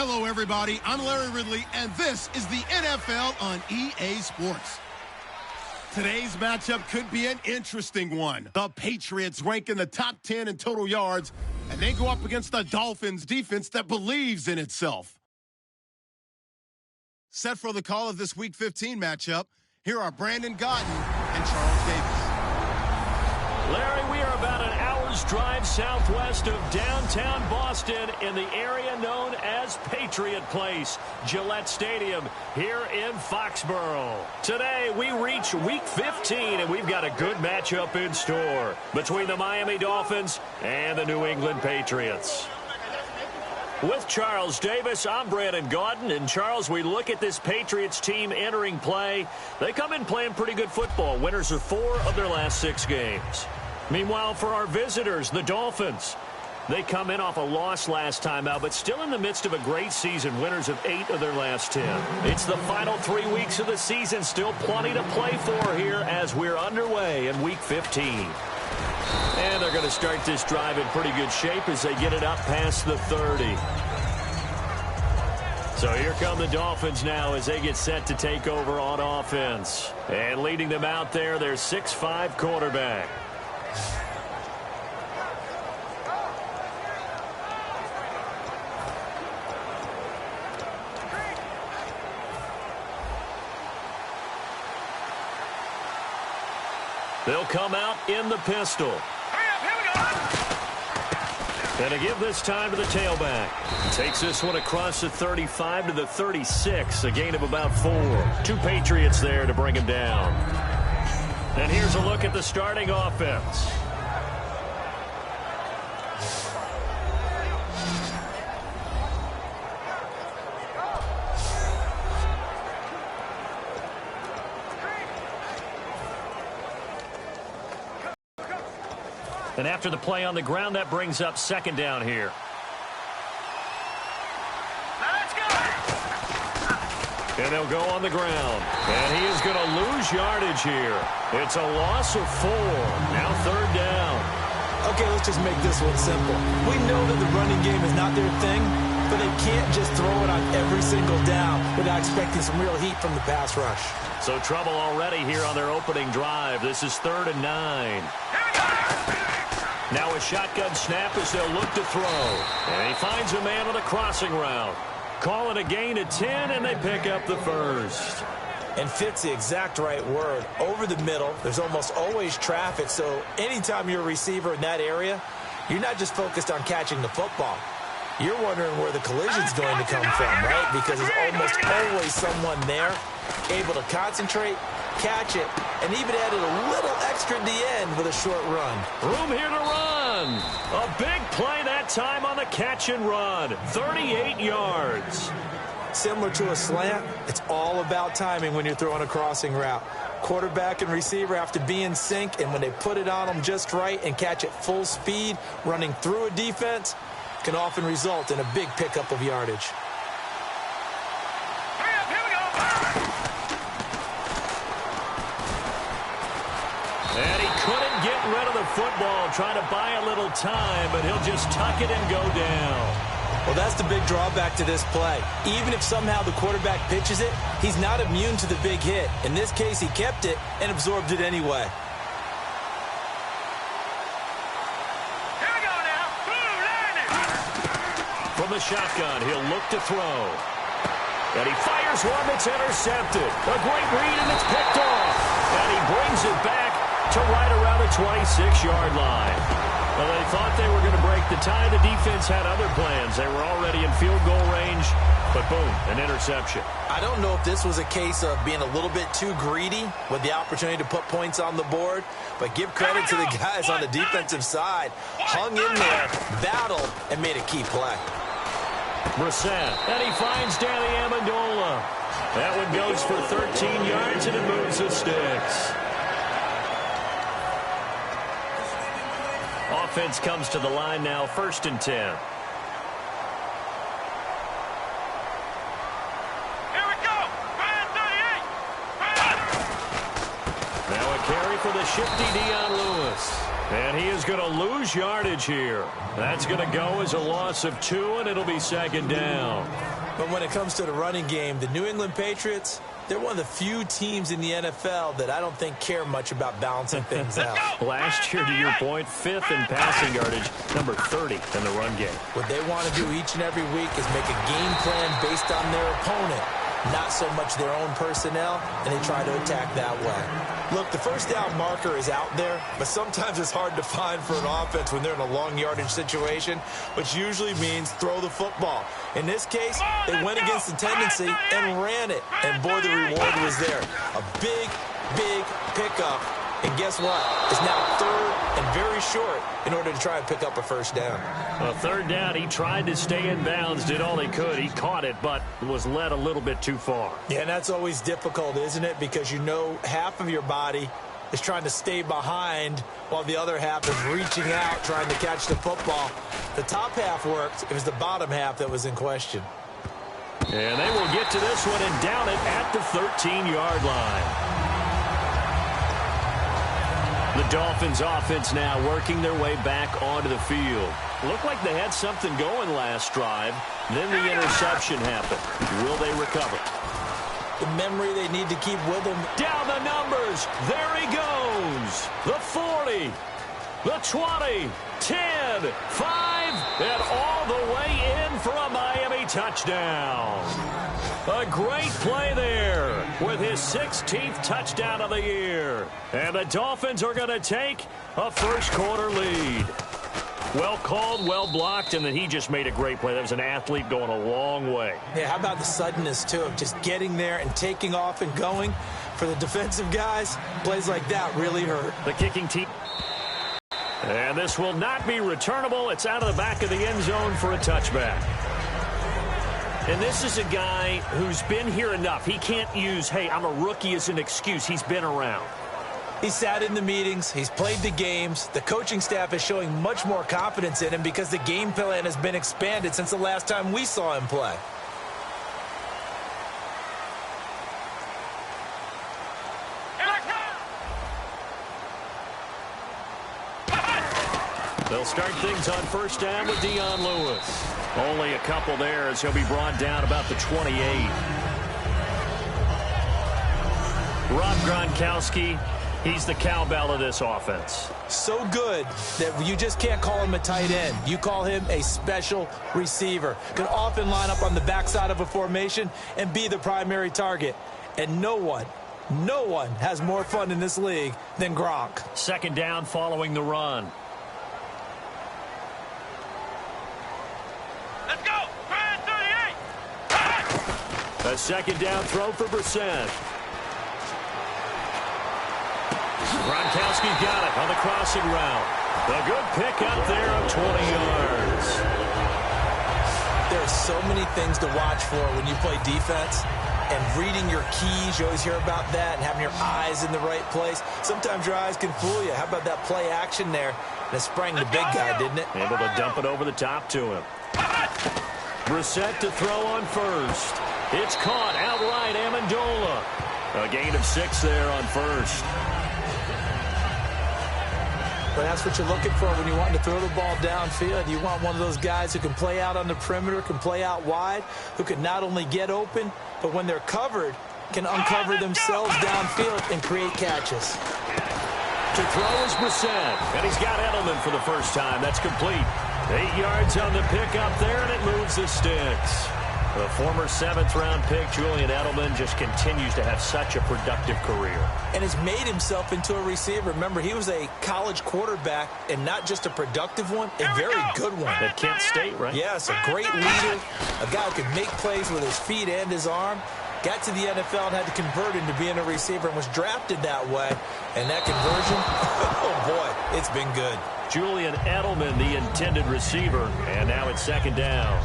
Hello, everybody. I'm Larry Ridley, and this is the NFL on EA Sports. Today's matchup could be an interesting one. The Patriots rank in the top 10 in total yards, and they go up against the Dolphins defense that believes in itself. Set for the call of this Week 15 matchup, here are Brandon Gaudin and Charles Davis. Larry, we are about an hour's drive southwest of downtown Boston in the area known as Patriot Place, Gillette Stadium, here in Foxborough. Today, we reach Week 15, and we've got a good matchup in store between the Miami Dolphins and the New England Patriots. With Charles Davis, I'm Brandon Gaudin. And, Charles, we look at this Patriots team entering play. They come in playing pretty good football. Winners of 4 of their last 6 games. Meanwhile, for our visitors, the Dolphins, they come in off a loss last time out, but still in the midst of a great season, winners of 8 of their last 10. It's the final 3 weeks of the season, still plenty to play for here as we're underway in Week 15. And they're going to start this drive in pretty good shape as they get it up past the 30. So here come the Dolphins now as they get set to take over on offense. And leading them out there, their 6'5" quarterback. They'll come out in the pistol. And to give this time to the tailback. Takes this one across the 35 to the 36, a gain of about 4. 2 Patriots there to bring him down. And here's a look at the starting offense. And after the play on the ground, that brings up second down here. Let's go! And they'll go on the ground. And he is going to lose yardage here. It's a loss of 4. Now third down. Okay, let's just make this one simple. We know that the running game is not their thing, but they can't just throw it on every single down without expecting some real heat from the pass rush. So trouble already here on their opening drive. This is 3rd and 9. Now a shotgun snap as they'll look to throw. And he finds a man on the crossing route. Call it a gain of 10, and they pick up the first. And fit's the exact right word. Over the middle, there's almost always traffic, so anytime you're a receiver in that area, you're not just focused on catching the football. You're wondering where the collision's going to come from, right? Because there's almost always someone there able to concentrate, catch it, and even added a little extra at the end with a short run. Room here to run. A big play that time on the catch and run. 38 yards. Similar to a slant, it's all about timing when you're throwing a crossing route. Quarterback and receiver have to be in sync, and when they put it on them just right and catch it full speed, running through a defense can often result in a big pickup of yardage. And he couldn't get rid of the football, trying to buy a little time, but he'll just tuck it and go down. Well, that's the big drawback to this play. Even if somehow the quarterback pitches it, he's not immune to the big hit. In this case, he kept it and absorbed it anyway. Here we go now. From the shotgun, he'll look to throw. And he fires one that's intercepted. A great read, and it's picked off. And he brings it back to right around the 26-yard line. Well, they thought they were going to break the tie. The defense had other plans. They were already in field goal range, but boom, an interception. I don't know if this was a case of being a little bit too greedy with the opportunity to put points on the board, but give credit to the guys on the defensive side. Hung in there, battled, and made a key play. Brissett, and he finds Danny Amendola. That one goes for 13 yards, and it moves the sticks. Offense comes to the line now, 1st and 10. Here we go. 38. Now a carry for the shifty Dion Lewis. And he is going to lose yardage here. That's going to go as a loss of 2, and it'll be second down. But when it comes to the running game, the New England Patriots, they're one of the few teams in the NFL that I don't think care much about balancing things out. Last year, to your point, 5th in passing yardage, number 30 in the run game. What they want to do each and every week is make a game plan based on their opponent, not so much their own personnel, and they try to attack that way. Look, the first down marker is out there, but sometimes it's hard to find for an offense when they're in a long yardage situation, which usually means throw the football. In this case, they went against the tendency and ran it, and boy, the reward was there. A big, big pickup, and guess what? It's now 3rd and very short in order to try and pick up a first down. Well, 3rd down, he tried to stay in bounds, did all he could. He caught it, but was led a little bit too far. Yeah, and that's always difficult, isn't it? Because you know half of your body is trying to stay behind while the other half is reaching out, trying to catch the football. The top half worked. It was the bottom half that was in question. And they will get to this one and down it at the 13-yard line. The Dolphins offense now working their way back onto the field. Looked like they had something going last drive. Then the interception happened. Will they recover? The memory they need to keep with them. Down the numbers. There he goes. The 40, the 20, 10, 5, and all the way in for a Miami touchdown. A great play there with his 16th touchdown of the year. And the Dolphins are going to take a first-quarter lead. Well called, well blocked, and then he just made a great play. That was an athlete going a long way. Yeah, how about the suddenness, too, of just getting there and taking off and going? For the defensive guys, plays like that really hurt. The kicking team. And this will not be returnable. It's out of the back of the end zone for a touchback. And this is a guy who's been here enough. He can't use, hey, I'm a rookie as an excuse. He's been around. He sat in the meetings. He's played the games. The coaching staff is showing much more confidence in him because the game plan has been expanded since the last time we saw him play. They'll start things on first down with Dion Lewis. Only a couple there as he'll be brought down about the 28. Rob Gronkowski, he's the cowbell of this offense. So good that you just can't call him a tight end. You call him a special receiver. Can often line up on the backside of a formation and be the primary target. And no one has more fun in this league than Gronk. Second down following the run. Let's go! 38! A second down throw for Brissett. Gronkowski's got it on the crossing route. A good pick up there of 20 yards. There are so many things to watch for when you play defense. And reading your keys, you always hear about that, and having your eyes in the right place. Sometimes your eyes can fool you. How about that play action there? And it sprang the big guy, didn't it? Able to dump it over the top to him. Brissett to throw on first. It's caught outright, Amendola. A gain of 6 there on first. But that's what you're looking for when you want to throw the ball downfield. You want one of those guys who can play out on the perimeter, can play out wide, who can not only get open, but when they're covered, can uncover themselves downfield and create catches. To throw is Brissett, and he's got Edelman for the first time. That's complete. 8 yards on the pickup there, and it moves the sticks. The former 7th-round pick, Julian Edelman, just continues to have such a productive career. And has made himself into a receiver. Remember, he was a college quarterback, and not just a productive one, a very good one. At Kent State, right? Yes, a great leader, a guy who can make plays with his feet and his arm. Got to the NFL and had to convert into being a receiver and was drafted that way. And that conversion, oh boy, it's been good. Julian Edelman, the intended receiver, and now it's second down.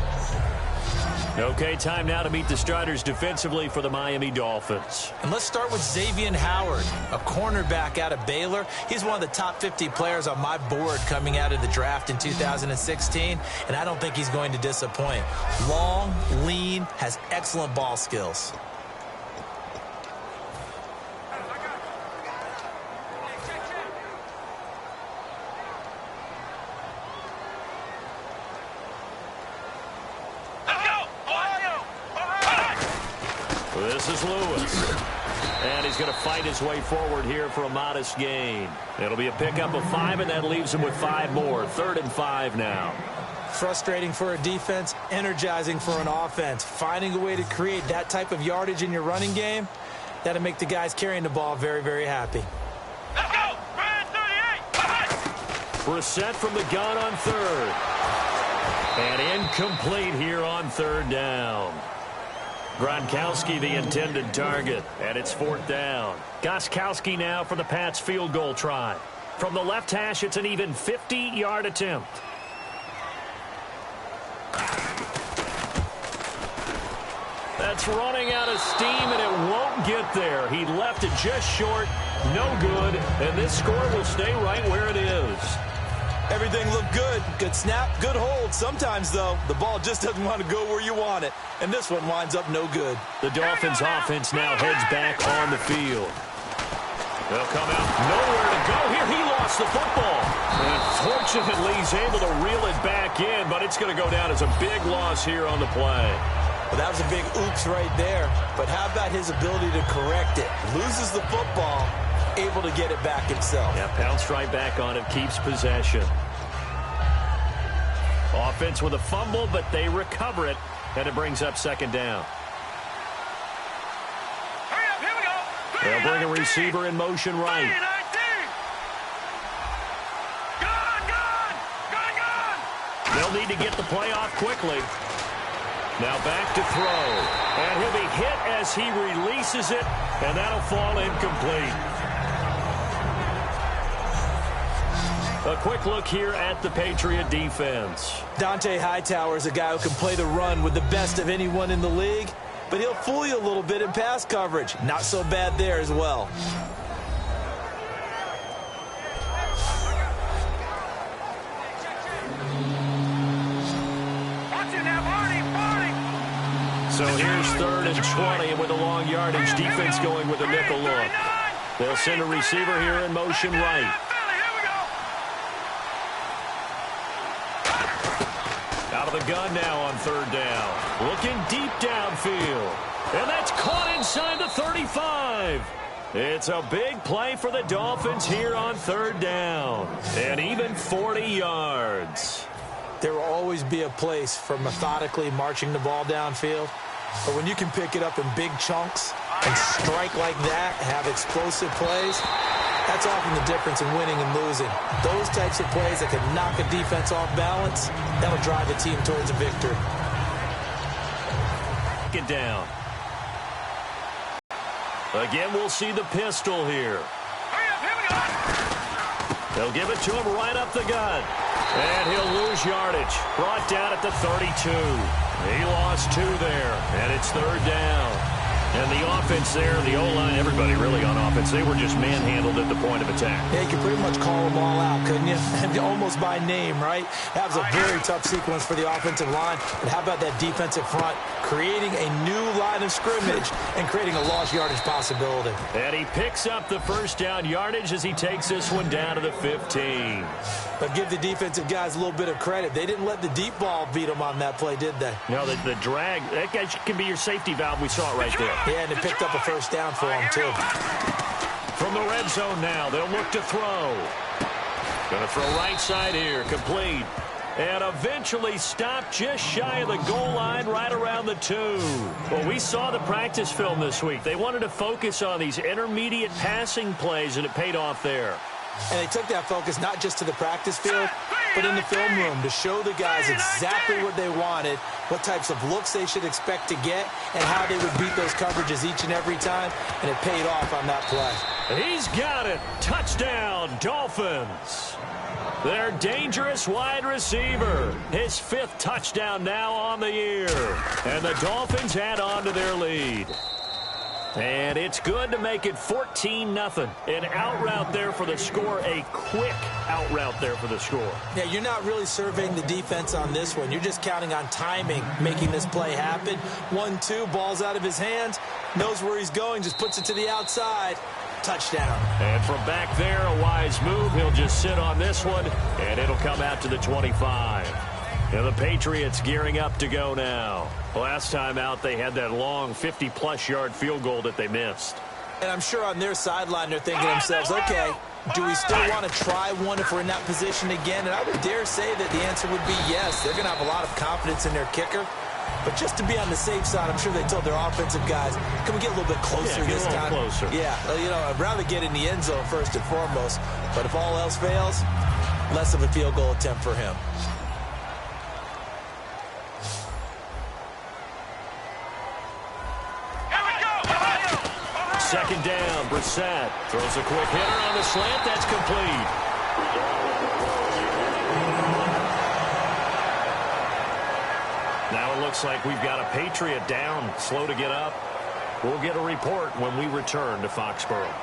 Okay, time now to meet the starters defensively for the Miami Dolphins. And let's start with Xavier Howard, a cornerback out of Baylor. He's one of the top 50 players on my board coming out of the draft in 2016, and I don't think he's going to disappoint. Long, lean, has excellent ball skills. This is Lewis. And he's going to fight his way forward here for a modest gain. It'll be a pickup of 5, and that leaves him with 5 more. 3rd and 5 now. Frustrating for a defense, energizing for an offense. Finding a way to create that type of yardage in your running game, that'll make the guys carrying the ball very, very happy. Let's go! Brad 38! Brissett from the gun on 3rd. And incomplete here on 3rd down. Gronkowski the intended target, and it's 4th down. Gostkowski now for the Pats field goal try. From the left hash, it's an even 50-yard attempt. That's running out of steam, and it won't get there. He left it just short, no good, and this score will stay right where it is. Everything looked good. Good snap, good hold. Sometimes, though, the ball just doesn't want to go where you want it, and this one winds up no good. The Dolphins' offense now heads back on the field. They'll come out, nowhere to go here. He lost the football. And fortunately, he's able to reel it back in, but it's going to go down as a big loss here on the play. Well, that was a big oops right there. But how about his ability to correct it? Loses the football, able to get it back himself. Yeah, pounced right back on it, keeps possession. Offense with a fumble, but they recover it, and it brings up 2nd down. Hurry up, here we go! They'll bring a receiver in motion right. They'll need to get the play off quickly. Now back to throw. And he'll be hit as he releases it, and that'll fall incomplete. A quick look here at the Patriot defense. Dante Hightower is a guy who can play the run with the best of anyone in the league, but he'll fool you a little bit in pass coverage. Not so bad there as well. So here's 3rd and 20, and with a long yardage, defense going with a nickel look. They'll send a receiver here in motion right. Out of the gun now on 3rd down. Looking deep downfield. And that's caught inside the 35. It's a big play for the Dolphins here on 3rd down. And even 40 yards. There will always be a place for methodically marching the ball downfield. But when you can pick it up in big chunks and strike like that, have explosive plays, that's often the difference in winning and losing. Those types of plays that can knock a defense off balance, that'll drive a team towards a victory. Get down. Again, we'll see the pistol here. They'll give it to him right up the gut. And he'll lose yardage. Brought down at the 32. He lost 2 there, and it's 3rd down. And the offense there, the O-line, everybody really on offense, they were just manhandled at the point of attack. Yeah, you could pretty much call them all out, couldn't you? Almost by name, right? That was a very tough sequence for the offensive line. But how about that defensive front creating a new line of scrimmage and creating a lost yardage possibility? And he picks up the 1st down yardage as he takes this one down to the 15. But give the defensive guys a little bit of credit. They didn't let the deep ball beat them on that play, did they? No, the drag, that guy can be your safety valve. We saw it right there. Yeah, and they picked up a 1st down for him, too. From the red zone now, they'll look to throw. Going to throw right side here, complete. And eventually stopped just shy of the goal line right around the 2. Well, we saw the practice film this week. They wanted to focus on these intermediate passing plays, and it paid off there. And they took that focus not just to the practice field, but in the film room to show the guys exactly what they wanted, what types of looks they should expect to get, and how they would beat those coverages each and every time, and it paid off on that play. He's got it. Touchdown, Dolphins. Their dangerous wide receiver. His 5th touchdown now on the year. And the Dolphins add on to their lead. And it's good to make it 14-0. An out route there for the score, a quick out route there for the score. Yeah, you're not really surveying the defense on this one. You're just counting on timing, making this play happen. 1-2, ball's out of his hands, knows where he's going, just puts it to the outside. Touchdown. And from back there, a wise move. He'll just sit on this one, and it'll come out to the 25. And the Patriots gearing up to go now. Last time out, they had that long 50-plus yard field goal that they missed. And I'm sure on their sideline they're thinking to themselves, okay, do we still want to try one if we're in that position again? And I would dare say that the answer would be yes. They're going to have a lot of confidence in their kicker. But just to be on the safe side, I'm sure they told their offensive guys, can we get a little bit closer this time? Closer. Yeah, you know, I'd rather get in the end zone first and foremost. But if all else fails, less of a field goal attempt for him. Second down, Brissett throws a quick hitter on the slant. That's complete. Now it looks like we've got a Patriot down, slow to get up. We'll get a report when we return to Foxborough.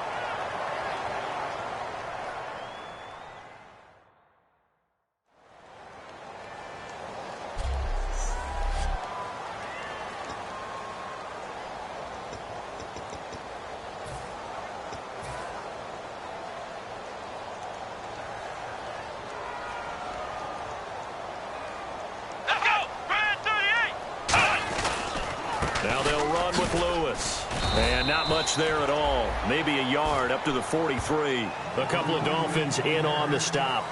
Now they'll run with Lewis. And not much there at all. Maybe a yard up to the 43. A couple of Dolphins in on the stop.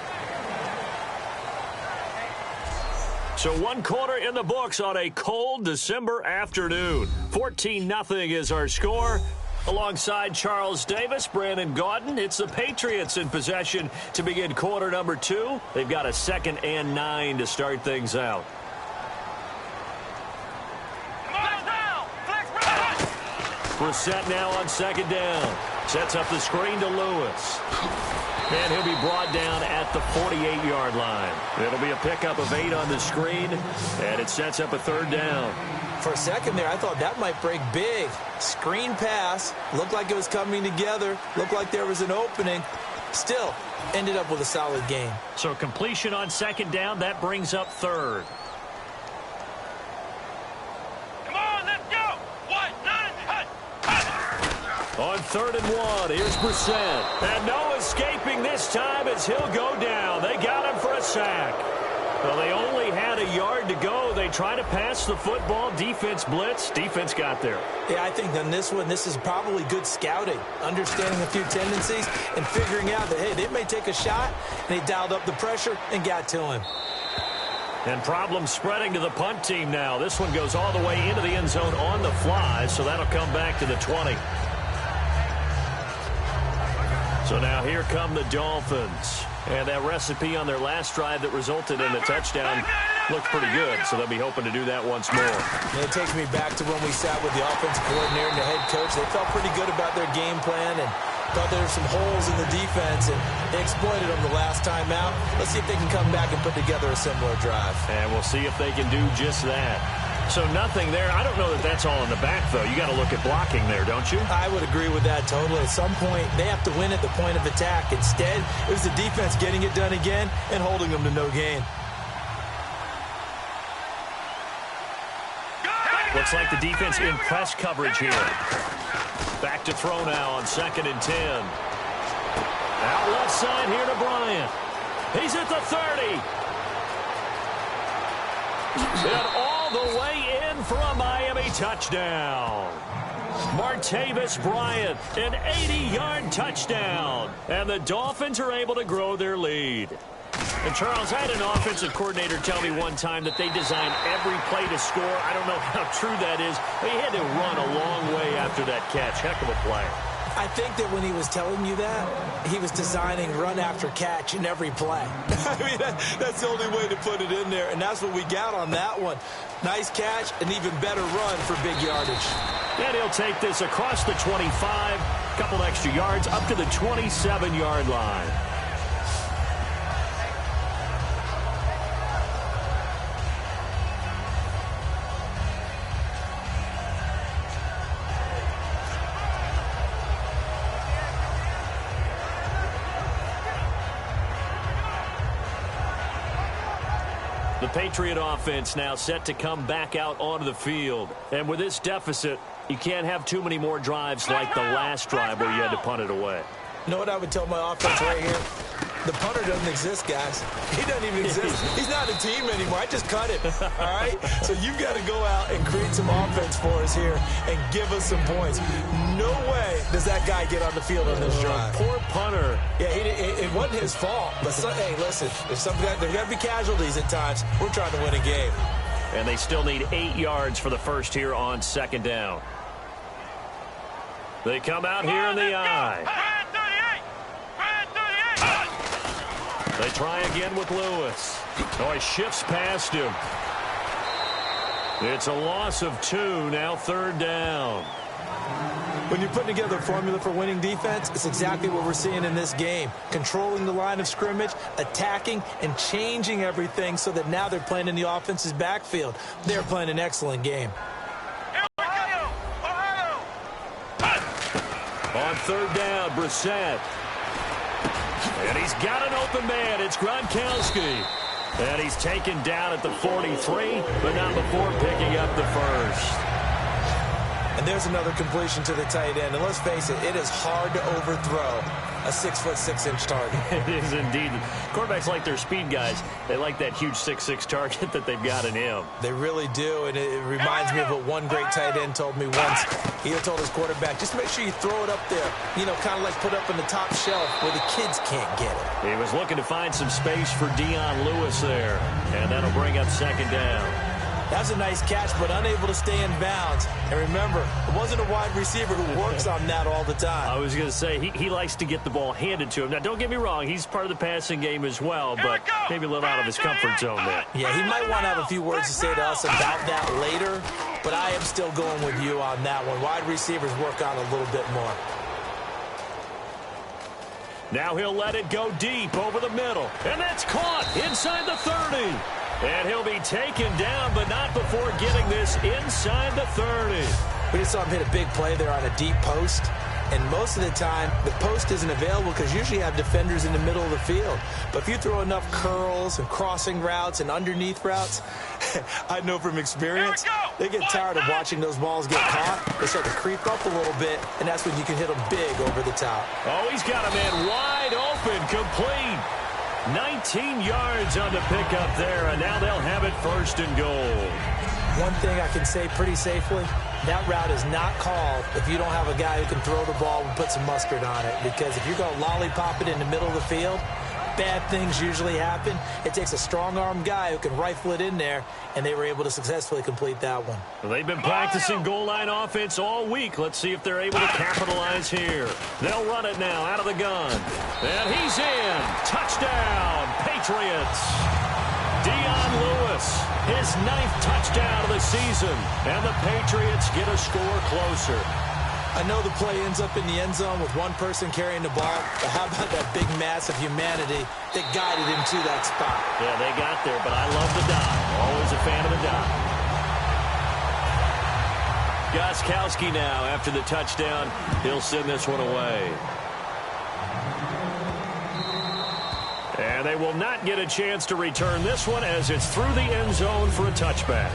So 1 quarter in the books on a cold December afternoon. 14-0 is our score. Alongside Charles Davis, Brandon Gaudin, it's the Patriots in possession to begin quarter number 2. They've got a 2nd and 9 to start things out. Brissett now on 2nd down. Sets up the screen to Lewis. And he'll be brought down at the 48-yard line. It'll be a pickup of 8 on the screen, and it sets up a 3rd down. For a second there, I thought that might break big. Screen pass. Looked like it was coming together. Looked like there was an opening. Still, ended up with a solid game. So completion on 2nd down, that brings up 3rd. On 3rd and 1, here's Brissett. And no escaping this time as he'll go down. They got him for a sack. Well, they only had a yard to go. They try to pass the football. Defense blitz. Defense got there. Yeah, I think on this one, this is probably good scouting. Understanding a few tendencies and figuring out that, hey, they may take a shot. And they dialed up the pressure and got to him. And problems spreading to the punt team now. This one goes all the way into the end zone on the fly, so that'll come back to the 20. So now here come the Dolphins. And that recipe on their last drive that resulted in a touchdown looked pretty good, so they'll be hoping to do that once more. And it takes me back to when we sat with the offensive coordinator and the head coach. They felt pretty good about their game plan and thought there were some holes in the defense, and they exploited them the last time out. Let's see if they can come back and put together a similar drive. And we'll see if they can do just that. So nothing there. I don't know that that's all in the back, though. You got to look at blocking there, don't you? I would agree with that totally. At some point, they have to win at the point of attack. Instead, it was the defense getting it done again and holding them to no gain. Looks like the defense in press coverage here. Back to throw now on 2nd and 10. Out left side here to Bryant. He's at the 30. And all the way in for a Miami touchdown. Martavis Bryant, an 80-yard touchdown. And the Dolphins are able to grow their lead. And, Charles, I had an offensive coordinator tell me one time that they design every play to score. I don't know how true that is, but he had to run a long way after that catch. Heck of a play. I think that when he was telling you that, he was designing run after catch in every play. I mean, that's the only way to put it in there, and that's what we got on that one. Nice catch, an even better run for big yardage. And he'll take this across the 25, a couple extra yards, up to the 27-yard line. The Patriot offense now set to come back out onto the field. And with this deficit, you can't have too many more drives like the last drive where you had to punt it away. You know what I would tell my offense right here? The punter doesn't exist, guys. He doesn't even exist. He's not a team anymore. I just cut him, all right? So you've got to go out and create some offense for us here and give us some points. No way does that guy get on the field on this drive. Poor punter. Yeah, it wasn't his fault. But, hey, listen, there's got to be casualties at times. We're trying to win a game. And they still need 8 yards for the first here on second down. They come out here in the eye. They try again with Lewis. Oh, he shifts past him. It's a loss of 2, now third down. When you're putting together a formula for winning defense, it's exactly what we're seeing in this game. Controlling the line of scrimmage, attacking, and changing everything so that now they're playing in the offense's backfield. They're playing an excellent game. On third down, Brissett. And he's got an open man. It's Gronkowski. And he's taken down at the 43, but not before picking up the first. And there's another completion to the tight end. And let's face it, it is hard to overthrow a 6'6" target. It is indeed. Quarterbacks like their speed guys. They like that huge 6'6" target that they've got in him. They really do, and it reminds me of what one great tight end told me once. He told his quarterback, just make sure you throw it up there, you know, kind of like put up on the top shelf where the kids can't get it. He was looking to find some space for Dion Lewis there, and that'll bring up second down. That's a nice catch, but unable to stay in bounds. And remember, it wasn't a wide receiver who works on that all the time. I was going to say, he likes to get the ball handed to him. Now, don't get me wrong, he's part of the passing game as well, but maybe a little out of his comfort zone there. Yeah, he might want to have a few words to say to us about that later, but I am still going with you on that one. Wide receivers work on a little bit more. Now he'll let it go deep over the middle, and that's caught inside the 30. And he'll be taken down, but not before getting this inside the 30. We just saw him hit a big play there on a deep post. And most of the time, the post isn't available because usually you have defenders in the middle of the field. But if you throw enough curls and crossing routes and underneath routes, I know from experience, they get tired of watching those balls get caught. They start to creep up a little bit, and that's when you can hit them big over the top. Oh, he's got a man wide open, complete. 19 yards on the pickup there, and now they'll have it first and goal. One thing I can say pretty safely, that route is not called if you don't have a guy who can throw the ball and put some mustard on it. Because if you're going to lollipop it in the middle of the field, bad things usually happen. It takes a strong-armed guy who can rifle it in there, and they were able to successfully complete that one. Well, they've been practicing goal line offense all week. Let's see if they're able to capitalize here. They'll run it now out of the gun. And he's in. Touchdown, Patriots. Dion Lewis, his 9th touchdown of the season. And the Patriots get a score closer. I know the play ends up in the end zone with one person carrying the ball, but how about that big mass of humanity that guided him to that spot? Yeah, they got there, but I love the dive. Always a fan of the dive. Gostkowski now, after the touchdown, he'll send this one away. And they will not get a chance to return this one as it's through the end zone for a touchback.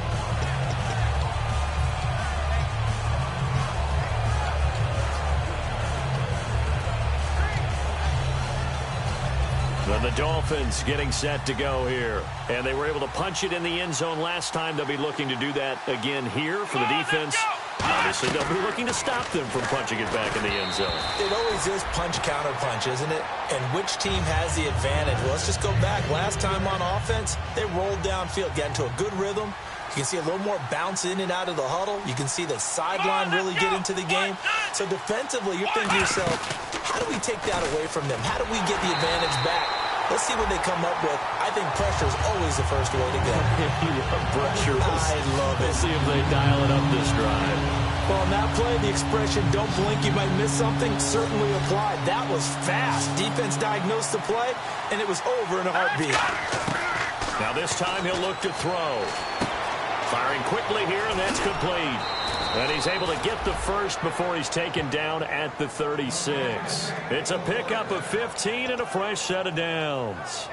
Then the Dolphins getting set to go here. And they were able to punch it in the end zone last time. They'll be looking to do that again here for the defense. Obviously, they'll be looking to stop them from punching it back in the end zone. It always is punch-counter-punch, isn't it? And which team has the advantage? Well, let's just go back. Last time on offense, they rolled downfield, got into a good rhythm. You can see a little more bounce in and out of the huddle. You can see the sideline really get into the game. So defensively, you're thinking to yourself, how do we take that away from them? How do we get the advantage back? Let's see what they come up with. I think pressure is always the first way to go. Pressure. I love it. We'll see if they dial it up this drive. Well, on that play, the expression, don't blink, you might miss something, certainly applied. That was fast. Defense diagnosed the play, and it was over in a heartbeat. Now this time he'll look to throw. Firing quickly here, and that's complete. And he's able to get the first before he's taken down at the 36. It's a pickup of 15 and a fresh set of downs.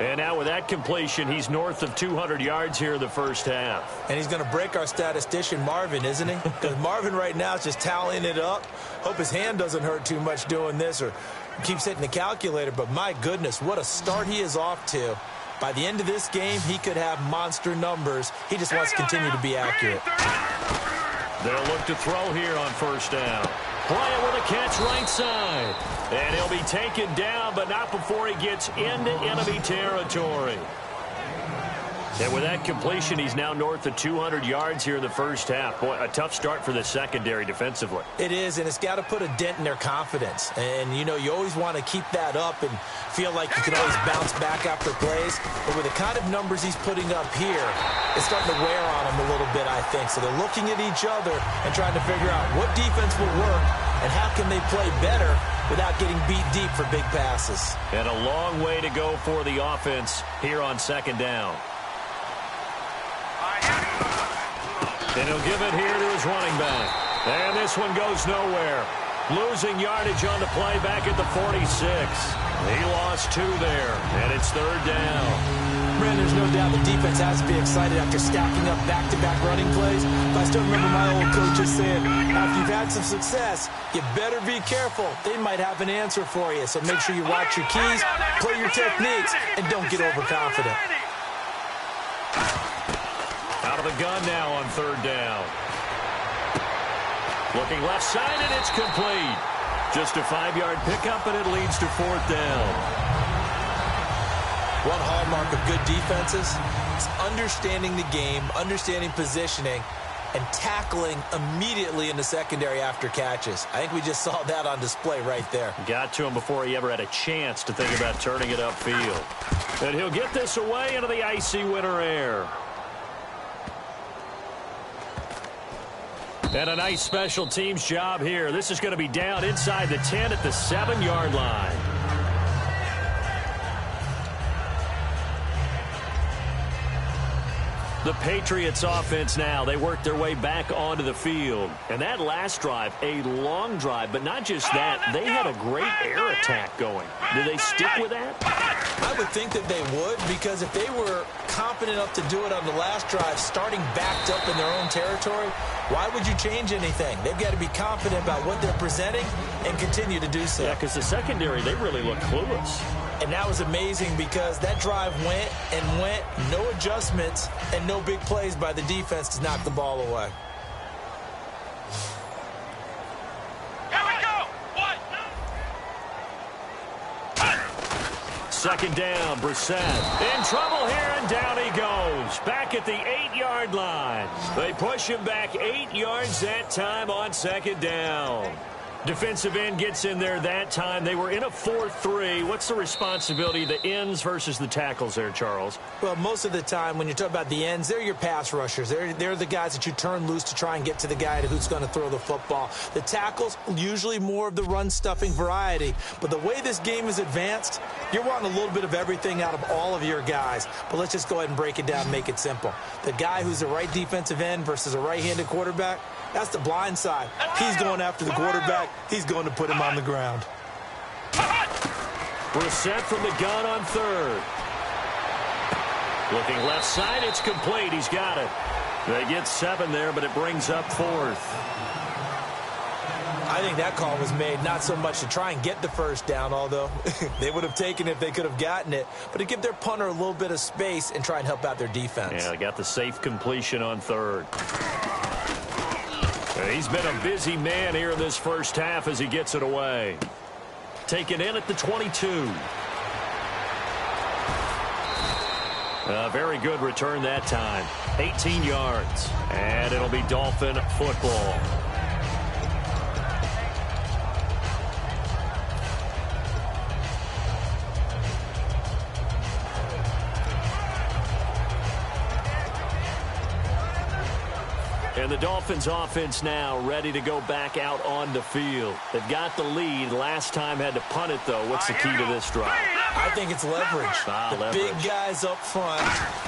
And now with that completion, he's north of 200 yards here in the first half. And he's going to break our statistician, Marvin, isn't he? Because Marvin right now is just tallying it up. Hope his hand doesn't hurt too much doing this, or keeps hitting the calculator, but my goodness, what a start he is off to. By the end of this game, he could have monster numbers. He just wants to continue to be accurate. They'll look to throw here on first down. Playing with a catch right side. And he'll be taken down, but not before he gets into enemy territory. And with that completion, he's now north of 200 yards here in the first half. Boy, a tough start for the secondary defensively. It is, and it's got to put a dent in their confidence. And, you know, you always want to keep that up and feel like you can always bounce back after plays. But with the kind of numbers he's putting up here, it's starting to wear on him a little bit, I think. So they're looking at each other and trying to figure out what defense will work and how can they play better without getting beat deep for big passes. And a long way to go for the offense here on second down. And he'll give it here to his running back. And this one goes nowhere. Losing yardage on the play back at the 46. He lost 2 there, and it's third down. Brandon, there's no doubt the defense has to be excited after stacking up back-to-back running plays. But I still remember my old coaches saying, after you've had some success, you better be careful. They might have an answer for you. So make sure you watch your keys, play your techniques, and don't get overconfident. Out of the gun now on third down. Looking left side, and it's complete. Just a 5-yard pickup, and it leads to fourth down. One hallmark of good defenses is understanding the game, understanding positioning, and tackling immediately in the secondary after catches. I think we just saw that on display right there. Got to him before he ever had a chance to think about turning it upfield. And he'll get this away into the icy winter air. And a nice special teams job here. This is going to be down inside the 10 at the 7-yard line. The Patriots offense now, they work their way back onto the field. And that last drive, a long drive, but not just that, they had a great air attack going. Do they stick with that? I would think that they would, because if they were confident enough to do it on the last drive, starting backed up in their own territory, why would you change anything? They've got to be confident about what they're presenting and continue to do so. Yeah, because the secondary, they really look clueless. And that was amazing because that drive went and went, no adjustments, and no big plays by the defense to knock the ball away. Here we go! What? Second down, Brissett. In trouble here, and down he goes. Back at the 8-yard line. They push him back 8 yards that time on second down. Defensive end gets in there that time. They were in a 4-3. What's the responsibility of the ends versus the tackles there, Charles? Well, most of the time when you talk about the ends, they're your pass rushers. They're the guys that you turn loose to try and get to the guy who's going to throw the football. The tackles, usually more of the run-stuffing variety. But the way this game is advanced, you're wanting a little bit of everything out of all of your guys. But let's just go ahead and break it down and make it simple. The guy who's the right defensive end versus a right-handed quarterback, that's the blind side. He's going after the quarterback. He's going to put him on the ground. Brissett from the gun on third. Looking left side, it's complete. He's got it. They get 7 there, but it brings up fourth. I think that call was made not so much to try and get the first down, although they would have taken it if they could have gotten it, but to give their punter a little bit of space and try and help out their defense. Yeah, they got the safe completion on third. He's been a busy man here in this first half as he gets it away. Taken in at the 22. A very good return that time. 18 yards. And it'll be Dolphin football. And the Dolphins offense now ready to go back out on the field. They've got the lead. Last time had to punt it, though. What's the key to this drive? I think it's leverage. Leverage. Big guys up front.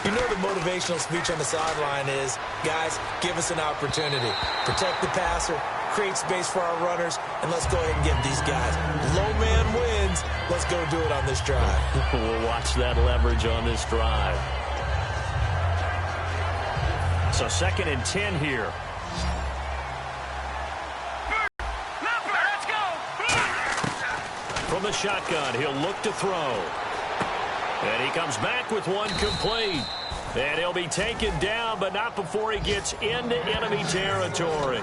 You know the motivational speech on the sideline is, guys, give us an opportunity. Protect the passer, create space for our runners, and let's go ahead and get these guys. Low man wins. Let's go do it on this drive. We'll watch that leverage on this drive. So 2nd and 10 here. Let's go! From from the shotgun. He'll look to throw. And he comes back with one complete. And he'll be taken down, but not before he gets into enemy territory.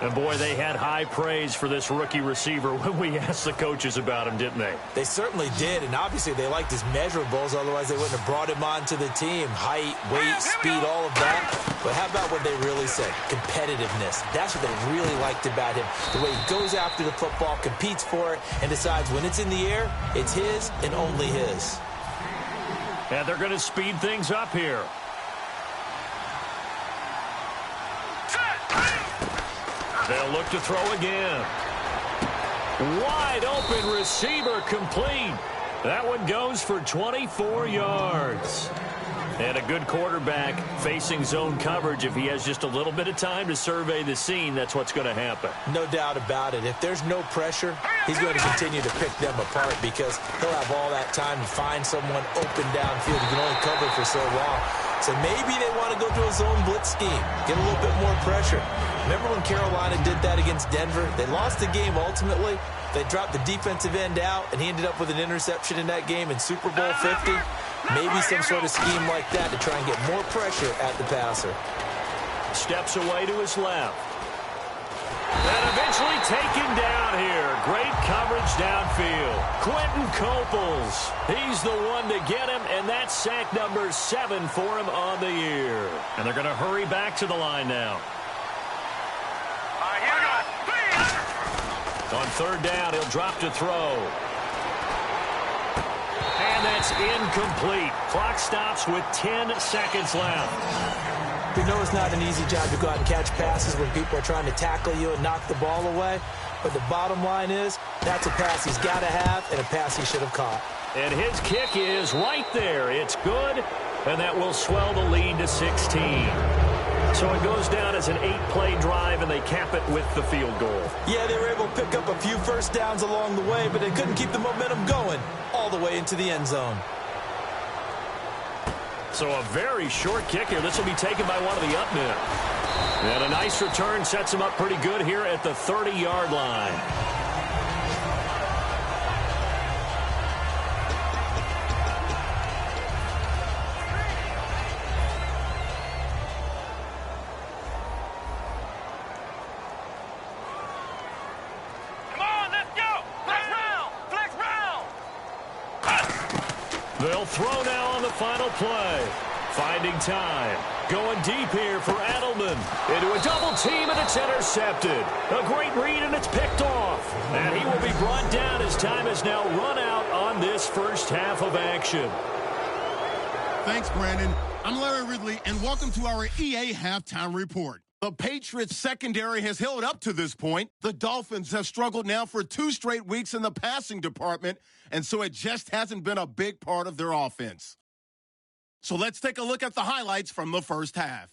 And, boy, they had high praise for this rookie receiver when we asked the coaches about him, didn't they? They certainly did, and obviously they liked his measurables. Otherwise, they wouldn't have brought him onto the team. Height, weight, speed, all of that. But how about what they really said? Competitiveness. That's what they really liked about him. The way he goes after the football, competes for it, and decides when it's in the air, it's his and only his. And they're going to speed things up here. They'll look to throw again. Wide open receiver complete. That one goes for 24 yards. And a good quarterback facing zone coverage. If he has just a little bit of time to survey the scene, that's what's going to happen. No doubt about it. If there's no pressure, he's going to continue to pick them apart because he'll have all that time to find someone open downfield. He can only cover for so long. So maybe they want to go to a zone blitz scheme, get a little bit more pressure. Remember when Carolina did that against Denver? They lost the game ultimately. They dropped the defensive end out, and he ended up with an interception in that game in Super Bowl 50. Maybe some sort of scheme like that to try and get more pressure at the passer. Steps away to his left. And eventually taken down here. Great coverage downfield. Quentin Coples. He's the one to get him, and that's sack number 7 for him on the year. And they're going to hurry back to the line now. On third down, he'll drop to throw. And that's incomplete. Clock stops with 10 seconds left. We know it's not an easy job to go out and catch passes when people are trying to tackle you and knock the ball away. But the bottom line is, that's a pass he's got to have and a pass he should have caught. And his kick is right there. It's good, and that will swell the lead to 16. So it goes down as an 8-play drive, and they cap it with the field goal. Yeah, they were able to pick up a few first downs along the way, but they couldn't keep the momentum going all the way into the end zone. So a very short kick here. This will be taken by one of the up men. And a nice return sets him up pretty good here at the 30-yard line. They'll throw now on the final play. Finding time. Going deep here for Edelman. Into a double team, and it's intercepted. A great read, and it's picked off. And he will be brought down as time has now run out on this first half of action. Thanks, Brandon. I'm Larry Ridley, and welcome to our EA Halftime Report. The Patriots secondary has held up to this point. The Dolphins have struggled now for 2 straight weeks in the passing department, and so it just hasn't been a big part of their offense. So let's take a look at the highlights from the first half.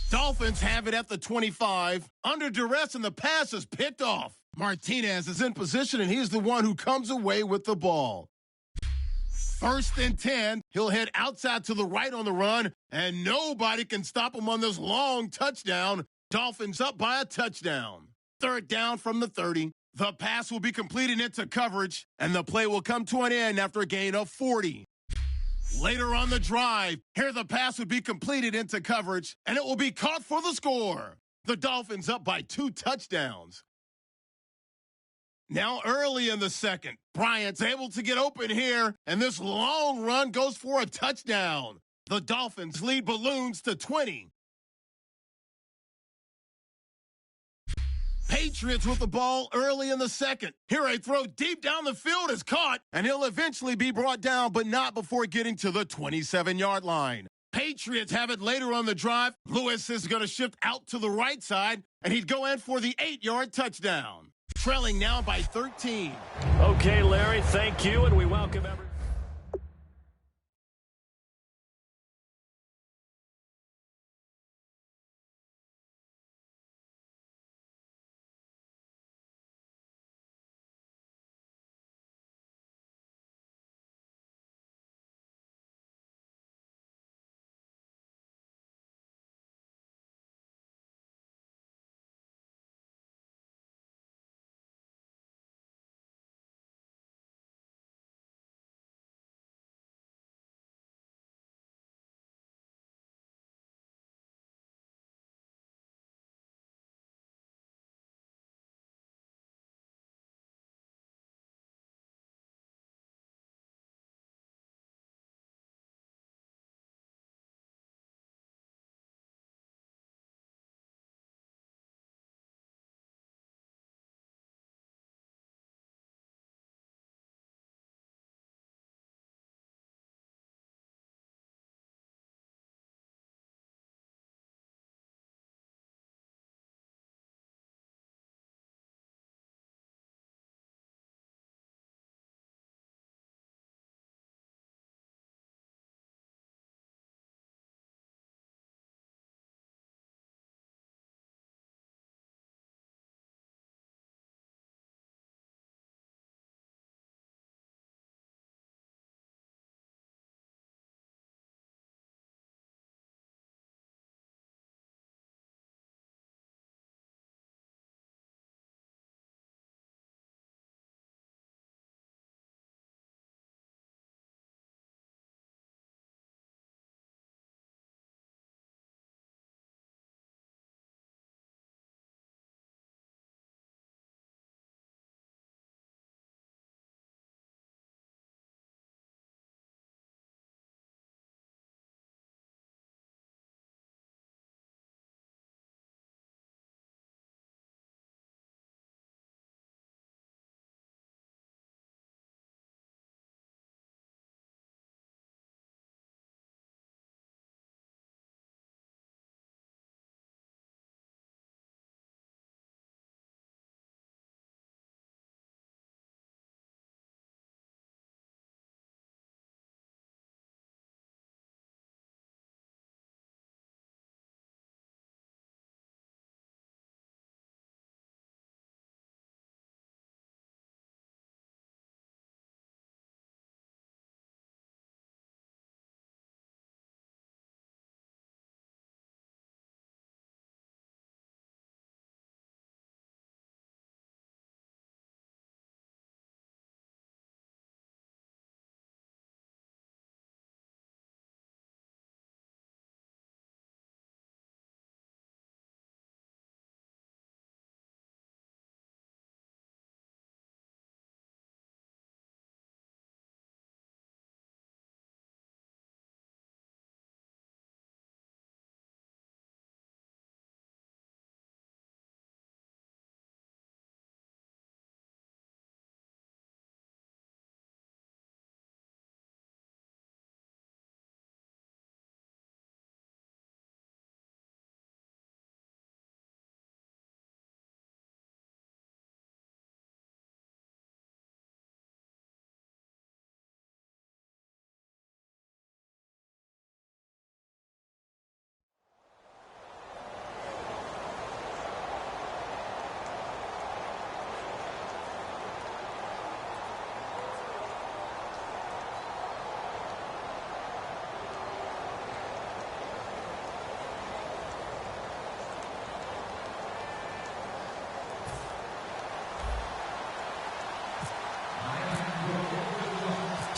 Dolphins have it at the 25. Under duress, and the pass is picked off. Martinez is in position, and he's the one who comes away with the ball. 1st and 10. He'll head outside to the right on the run, and nobody can stop him on this long touchdown. Dolphins up by a touchdown. 3rd down from the 30. The pass will be completed into coverage, and the play will come to an end after a gain of 40. Later on the drive, here the pass would be completed into coverage, and it will be caught for the score. The Dolphins up by 2 touchdowns. Now early in the second, Bryant's able to get open here, and this long run goes for a touchdown. The Dolphins lead balloons to 20. Patriots with the ball early in the second. Here a throw deep down the field is caught, and he'll eventually be brought down, but not before getting to the 27-yard line. Patriots have it later on the drive. Lewis is going to shift out to the right side, and he'd go in for the 8-yard touchdown. Trailing now by 13. Okay, Larry, thank you, and we welcome everyone.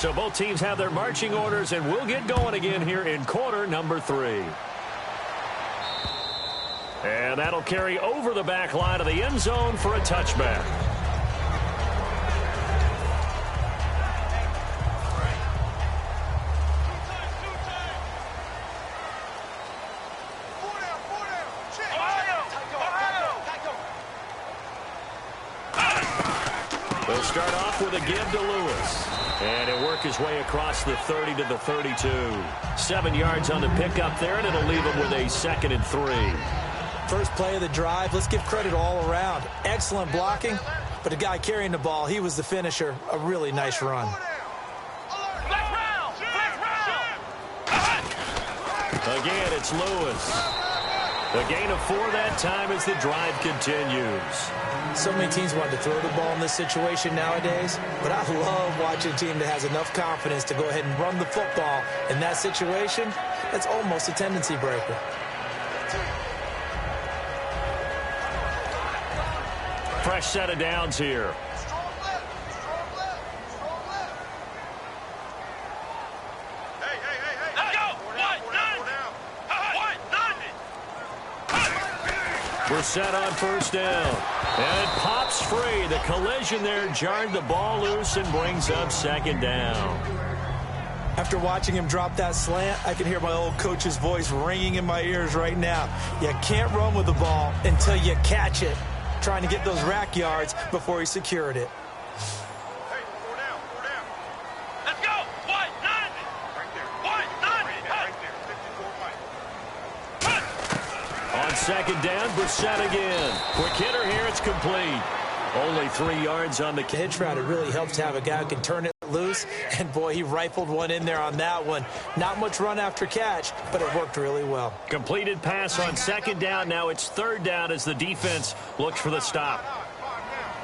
So both teams have their marching orders, and we'll get going again here in quarter number 3. And that'll carry over the back line of the end zone for a touchback. They'll start off with a give to Lewis. And he'll work his way across the 30 to the 32. 7 yards on the pickup there, and it'll leave him with a 2nd and 3. First play of the drive, let's give credit all around. Excellent blocking, but the guy carrying the ball, he was the finisher. A really nice run. Again, it's Lewis. A gain of 4 that time as the drive continues. So many teams want to throw the ball in this situation nowadays, but I love watching a team that has enough confidence to go ahead and run the football in that situation. That's almost a tendency breaker. Fresh set of downs here. We're set on first down. And it pops free. The collision there jarred the ball loose and brings up 2nd down. After watching him drop that slant, I can hear my old coach's voice ringing in my ears right now. You can't run with the ball until you catch it. Trying to get those rack yards before he secured it. Hey, 4 down, 4 down. Let's go. White, 90. Right there. White, 90. Right there. 54 white. On 2nd down, Brissett again. Quick hitter here. It's complete. Only 3 yards on the hitch route. It really helps to have a guy who can turn it loose. And, boy, he rifled one in there on that one. Not much run after catch, but it worked really well. Completed pass on 2nd down. Now it's 3rd down as the defense looks for the stop.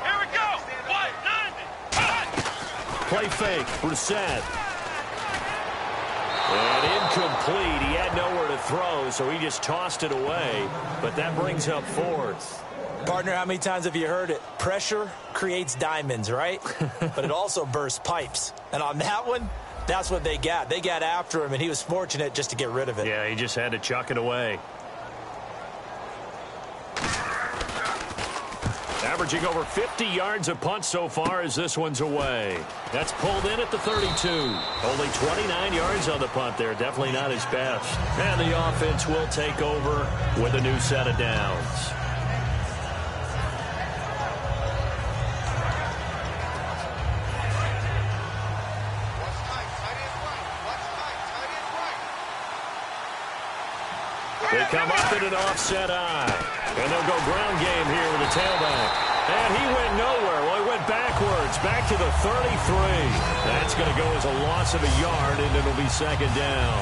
Here we go. White, 90. Play fake. Brissett. And incomplete. He had nowhere to throw, so he just tossed it away. But that brings up 4th. Partner, how many times have you heard it? Pressure creates diamonds, right? But it also bursts pipes. And on that one, that's what they got. They got after him, and he was fortunate just to get rid of it. Yeah, he just had to chuck it away. Averaging over 50 yards a punt so far as this one's away. That's pulled in at the 32. Only 29 yards on the punt there. Definitely not his best. And the offense will take over with a new set of downs. They come up in an offset eye. And they'll go ground game here with the tailback. And he went nowhere. Well, he went backwards, back to the 33. That's going to go as a loss of a yard, and it'll be 2nd down.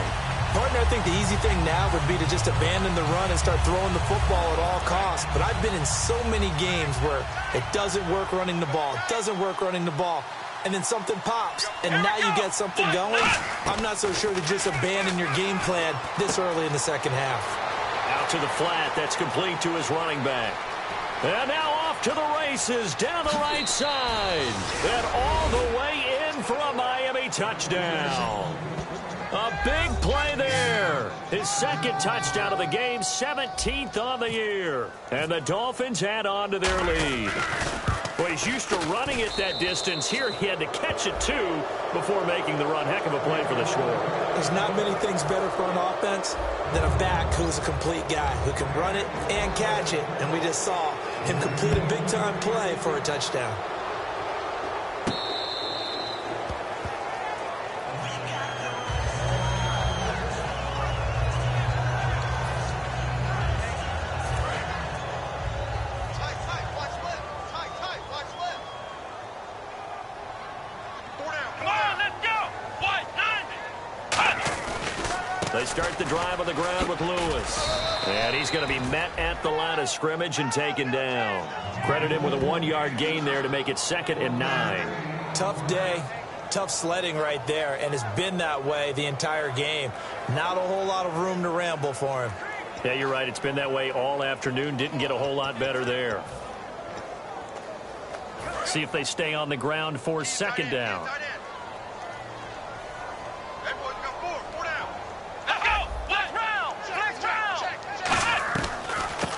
Partner, I think the easy thing now would be to just abandon the run and start throwing the football at all costs. But I've been in so many games where it doesn't work running the ball. It doesn't work running the ball. And then something pops, and now you get something going. I'm not so sure to just abandon your game plan this early in the 2nd half. Out to the flat. That's complete to his running back. And now off to the races down the right side. And all the way in for a Miami touchdown. A big play there. His 2nd touchdown of the game, 17th on the year. And the Dolphins add on to their lead. Well, he's used to running it that distance. Here he had to catch it, too, before making the run. Heck of a play for the score. There's not many things better for an offense than a back who's a complete guy who can run it and catch it. And we just saw him complete a big-time play for a touchdown. They start the drive on the ground with Lewis. And he's going to be met at the line of scrimmage and taken down. Credit him with a 1-yard gain there to make it 2nd and 9. Tough day, tough sledding right there, and it's been that way the entire game. Not a whole lot of room to ramble for him. Yeah, you're right. It's been that way all afternoon. Didn't get a whole lot better there. See if they stay on the ground for 2nd down.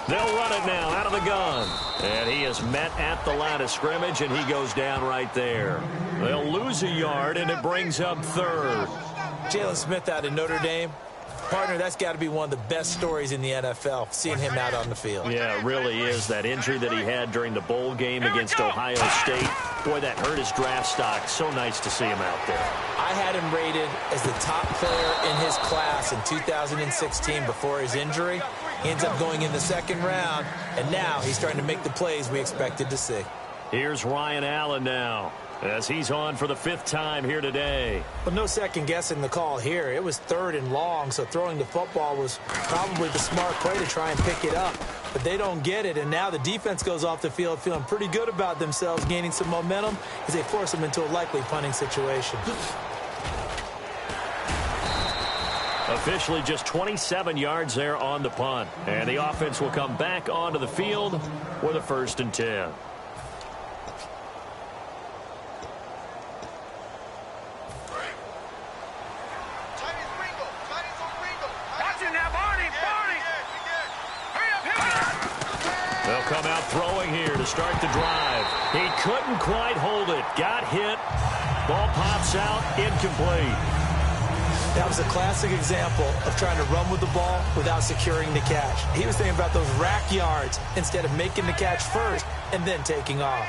They'll run it now out of the gun. And he is met at the line of scrimmage, and he goes down right there. They'll lose a yard, and it brings up third. Jalen Smith out of Notre Dame. Partner, that's got to be one of the best stories in the NFL, seeing him out on the field. Yeah, it really is. That injury that he had during the bowl game against Ohio State, boy, that hurt his draft stock. So nice to see him out there. I had him rated as the top player in his class in 2016 before his injury. He ends up going in the second round, and now he's starting to make the plays we expected to see. Here's Ryan Allen now, as he's on for the 5th time here today. But no second guessing the call here. It was 3rd and long, so throwing the football was probably the smart play to try and pick it up. But they don't get it, and now the defense goes off the field feeling pretty good about themselves, gaining some momentum as they force them into a likely punting situation. Officially just 27 yards there on the punt. And the offense will come back onto the field with a 1st and 10. They'll come out throwing here to start the drive. He couldn't quite hold it. Got hit. Ball pops out. Incomplete. That was a classic example of trying to run with the ball without securing the catch. He was thinking about those rack yards instead of making the catch first and then taking off.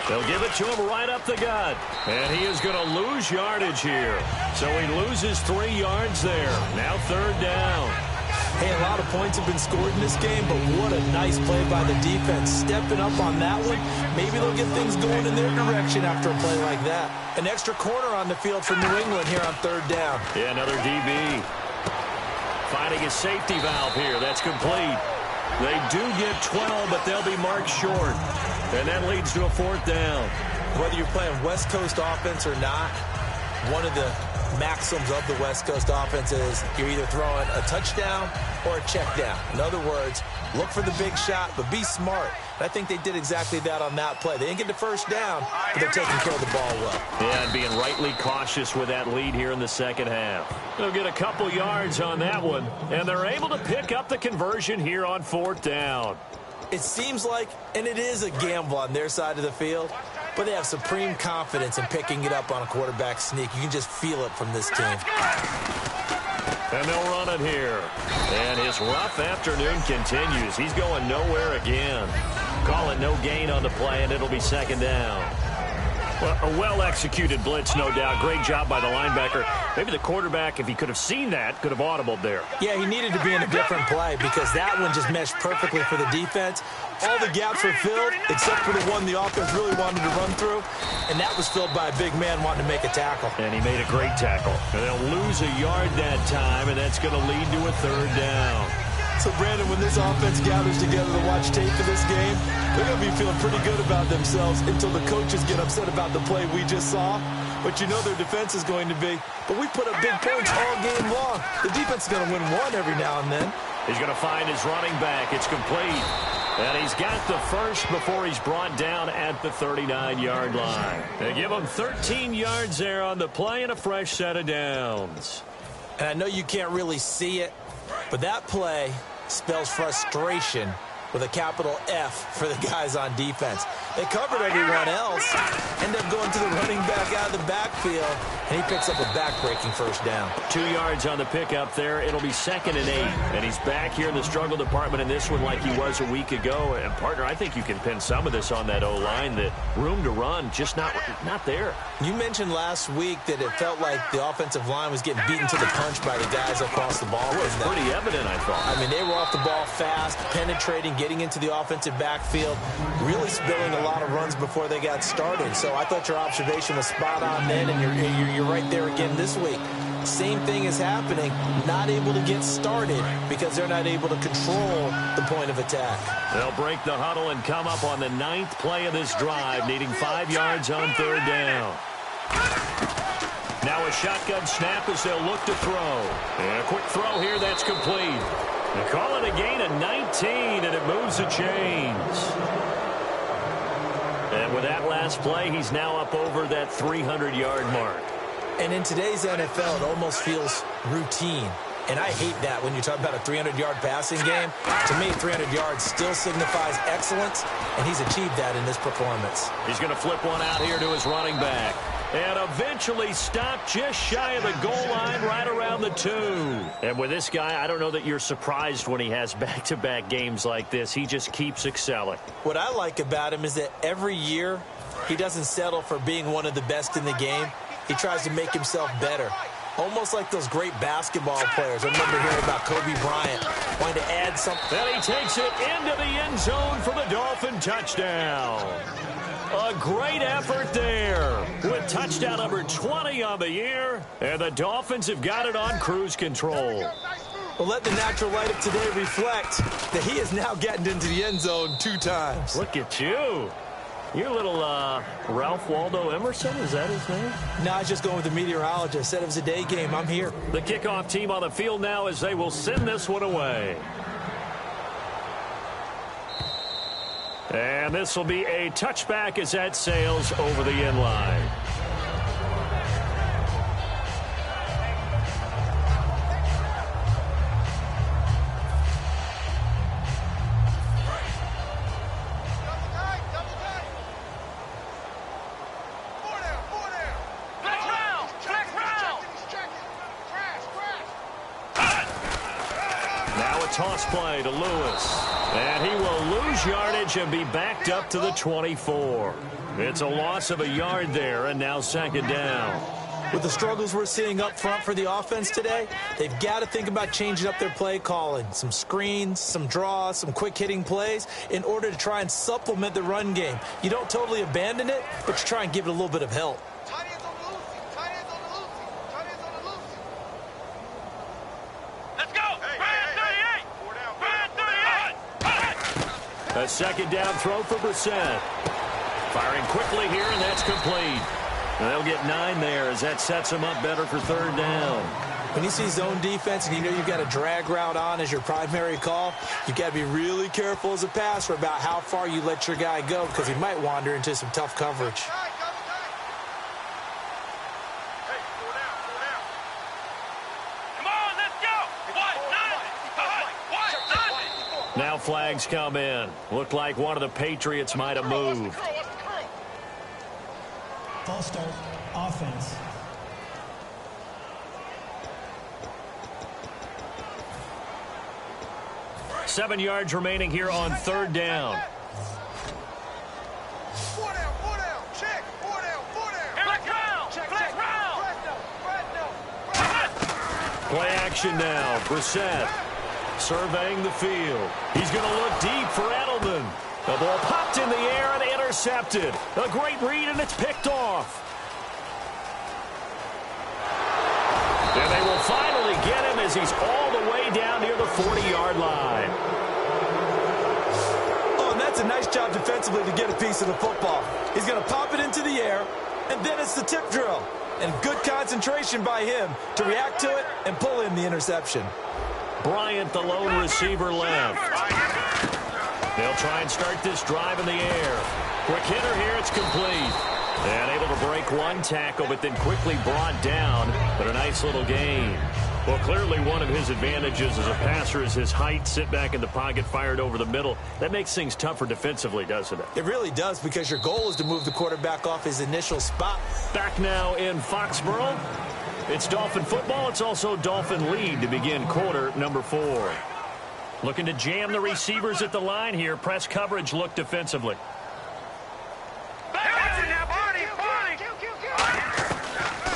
They'll give it to him right up the gut. And he is going to lose yardage here. So he loses 3 yards there. Now 3rd down. Hey, a lot of points have been scored in this game, but what a nice play by the defense. Stepping up on that one, maybe they'll get things going in their direction after a play like that. An extra corner on the field for New England here on 3rd down. Yeah, another DB. Finding a safety valve here. That's complete. They do get 12, but they'll be marked short. And that leads to a 4th down. Whether you're playing West Coast offense or not, one of the maxims of the West Coast offense is you're either throwing a touchdown or a check down. In other words, look for the big shot, but be smart. And I think they did exactly that on that play. They didn't get the 1st down, but they're taking care of the ball well. Yeah, and being rightly cautious with that lead here in the second half. They'll get a couple yards on that one, and they're able to pick up the conversion here on 4th down. It seems like, and it is a gamble on their side of the field, but they have supreme confidence in picking it up on a quarterback sneak. You can just feel it from this team. And they'll run it here. And his rough afternoon continues. He's going nowhere again. Call it no gain on the play, and it'll be 2nd down. Well, a well-executed blitz, no doubt. Great job by the linebacker. Maybe the quarterback, if he could have seen that, could have audibled there. Yeah, he needed to be in a different play because that one just meshed perfectly for the defense. All the gaps were filled except for the one the offense really wanted to run through, and that was filled by a big man wanting to make a tackle. And he made a great tackle. And they'll lose a yard that time, and that's going to lead to a 3rd down. So, Brandon, when this offense gathers together to watch tape for this game, they're going to be feeling pretty good about themselves until the coaches get upset about the play we just saw. But you know their defense is going to be. But we put up big points all game long. The defense is going to win one every now and then. He's going to find his running back. It's complete. And he's got the 1st before he's brought down at the 39-yard line. They give him 13 yards there on the play and a fresh set of downs. And I know you can't really see it, but that play spells frustration with a capital F for the guys on defense. They covered everyone else, end up going to the running back out of the backfield, and he picks up a back-breaking 1st down. 2 yards on the pickup there. It'll be 2nd and 8. And he's back here in the struggle department in this one like he was a week ago. And, partner, I think you can pin some of this on that O-line. The room to run, just not there. You mentioned last week that it felt like the offensive line was getting beaten to the punch by the guys across the ball. It was pretty evident, I thought. I mean, they were off the ball fast, penetrating, getting into the offensive backfield, really spilling a lot of runs before they got started. So I thought your observation was spot on then, and you're right there again this week. Same thing is happening, not able to get started because they're not able to control the point of attack. They'll break the huddle and come up on the 9th play of this drive, needing 5 yards on 3rd down. Now a shotgun snap as they'll look to throw. And a quick throw here, that's complete. They call it a gain of 19, and it moves the chains. And with that last play, he's now up over that 300-yard mark. And in today's NFL, it almost feels routine. And I hate that when you talk about a 300-yard passing game. To me, 300 yards still signifies excellence, and he's achieved that in this performance. He's going to flip one out here to his running back. And eventually stopped just shy of the goal line right around the 2. And with this guy, I don't know that you're surprised when he has back-to-back games like this. He just keeps excelling. What I like about him is that every year he doesn't settle for being one of the best in the game. He tries to make himself better. Almost like those great basketball players. I remember hearing about Kobe Bryant wanting to add something. Then he takes it into the end zone for the Dolphin touchdown. A great effort there with touchdown number 20 on the year, and the Dolphins have got it on cruise control. Well, let the natural light of today reflect that he is now getting into the end zone 2 times. Look at you. You're a little Ralph Waldo Emerson, is that his name? No, I was just going with the meteorologist. Said it was a day game. I'm here. The kickoff team on the field now as they will send this one away. And this will be a touchback as that sails over the end line. Now a toss play to Lewis. And he will lose yardage and be backed up to the 24. It's a loss of a yard there, and now second down. With the struggles we're seeing up front for the offense today, they've got to think about changing up their play calling. Some screens, some draws, some quick-hitting plays in order to try and supplement the run game. You don't totally abandon it, but you try and give it a little bit of help. A second down throw for Brissett. Firing quickly here, and that's complete. And they'll get 9 there as that sets them up better for third down. When you see zone defense and you know you've got a drag route on as your primary call, you've got to be really careful as a passer about how far you let your guy go because he might wander into some tough coverage. Now flags come in. Looked like one of the Patriots might have moved. False start, offense. Seven yards remaining here on third down. Play action now. Brissett surveying the field. He's going to look deep for Edelman. The ball popped in the air and intercepted. A great read, and it's picked off. And they will finally get him as he's all the way down near the 40-yard line. Oh, and that's a nice job defensively to get a piece of the football. He's going to pop it into the air, and then it's the tip drill. And good concentration by him to react to it and pull in the interception. Bryant, the lone receiver, left. They'll try and start this drive in the air. Quick hitter here, it's complete. And able to break one tackle, but then quickly brought down. But a nice little gain. Well, clearly one of his advantages as a passer is his height. Sit back in the pocket, fired over the middle. That makes things tougher defensively, doesn't it? It really does, because your goal is to move the quarterback off his initial spot. Back now in Foxborough. It's Dolphin football. It's also Dolphin lead to begin quarter number 4. Looking to jam the receivers at the line here. Press coverage look defensively.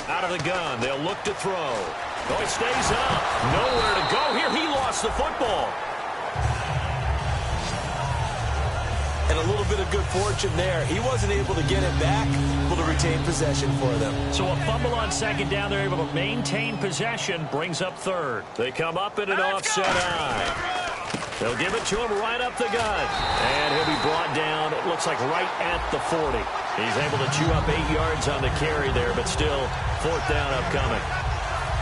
Out of the gun. They'll look to throw. Oh, it stays up. Nowhere to go here. He lost the football. And a little bit of good fortune there. He wasn't able to get it back, able to retain possession for them. So a fumble on second down. They're able to maintain possession. Brings up third. They come up in an offset eye. They'll give it to him right up the gut. And he'll be brought down, it looks like right at the 40. He's able to chew up 8 yards on the carry there, but still fourth down upcoming.